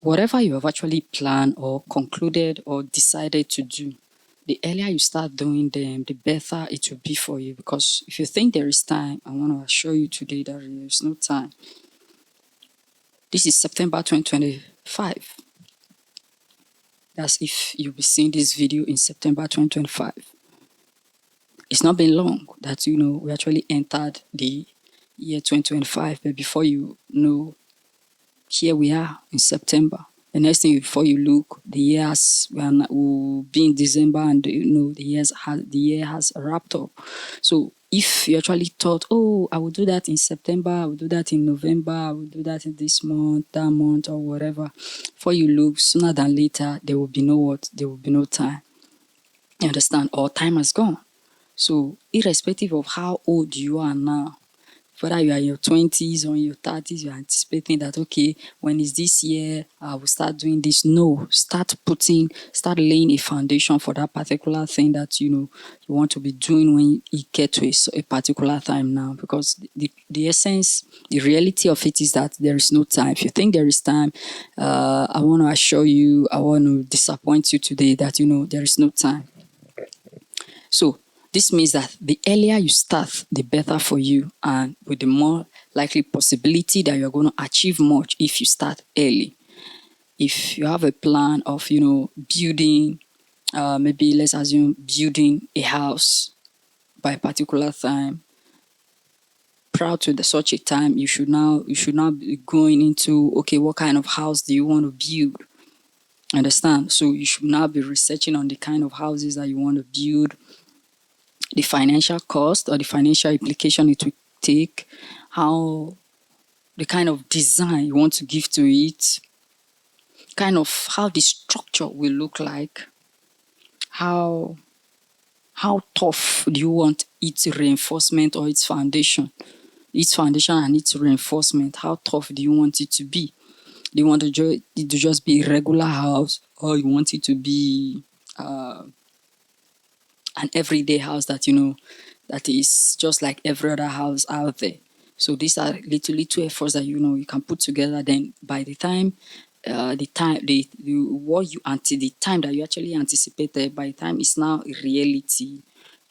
whatever you have actually planned or concluded or decided to do, the earlier you start doing them, the better it will be for you. Because if you think there is time, I want to assure you today that there is no time. This is September 2025. That's if you'll be seeing this video in September 2025. It's not been long that, we actually entered the year 2025. But before you know, here we are in September. The next thing, before you look, the years will be in December, and the year has wrapped up. So if you actually thought, oh, I will do that in September, I will do that in November, I will do that in this month, that month, or whatever, before you look, sooner than later, there will be no time. You understand? Or time has gone. So irrespective of how old you are now, whether you are in your 20s or in your 30s, you're anticipating that, okay, when is this year, I will start doing this. No, start laying a foundation for that particular thing that, you want to be doing when you get to a particular time now. Because the essence, the reality of it is that there is no time. If you think there is time, I want to assure you, I want to disappoint you today that, there is no time. So, this means that the earlier you start, the better for you, and with the more likely possibility that you're going to achieve much if you start early. If you have a plan of, building, maybe let's assume building a house by a particular time, prior to such a time, you should now be going into, okay, what kind of house do you want to build? Understand? So you should now be researching on the kind of houses that you want to build, the financial cost or the financial implication it will take, how the kind of design you want to give to it, kind of how the structure will look like, how tough do you want its reinforcement or its foundation and its reinforcement, how tough do you want it to be? Do you want it to just be a regular house, or you want it to be an everyday house that that is just like every other house out there? So these are literally two efforts that you can put together. Then by the time the time that you actually anticipated, by the time it's now a reality,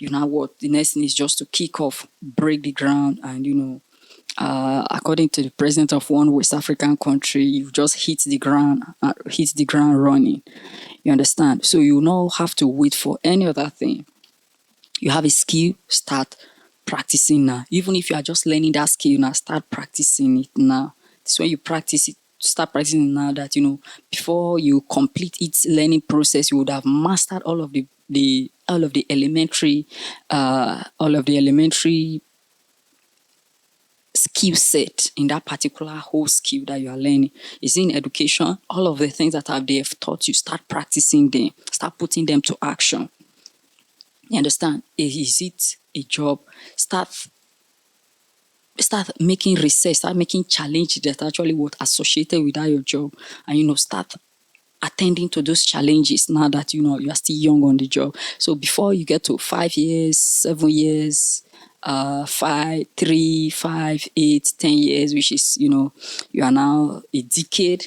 what the next thing is just to kick off, break the ground, and according to the president of one West African country, you just hit the ground running. You understand? So you don't have to wait for any other thing. You have a skill, start practicing now. Even if you are just learning that skill now, start practicing it now. It's when you practice it, start practicing now, that before you complete its learning process, you would have mastered all of the elementary skill set in that particular whole skill that you are learning. Is in education, all of the things that they have taught you, start practicing them, start putting them to action. You understand? Is it a job? Start making research, start making challenges that actually what associated with that your job, and start attending to those challenges now that you are still young on the job. So before you get to 5 years, 7 years, 3, 5, 8, 10 years, which is you are now a decade,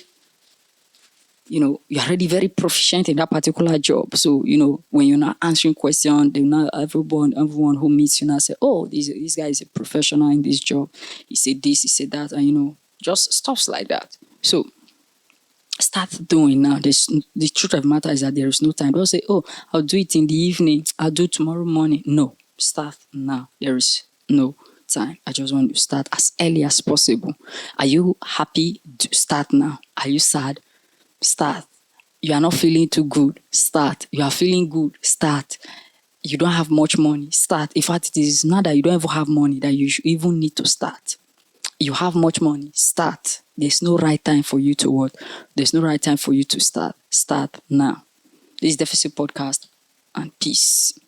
you're already very proficient in that particular job. So when you're not answering questions, they now everyone who meets you now say, oh, this guy is a professional in this job, he said this, he said that, and just stuffs like that. So start doing now. The truth of the matter is that there is no time. Don't say, oh, I'll do it in the evening, I'll do it tomorrow morning. No, start now. There is no time. I just want to start as early as possible. Are you happy? Start now. Are you sad? Start. You are not feeling too good? Start. You are feeling good? Start. You don't have much money? Start. In fact, it is not that you don't even have money that you should even need to start. You have much money? Start. There's no right time for you to what? There's no right time for you to start. Start now. This is Deficit Podcast, and peace.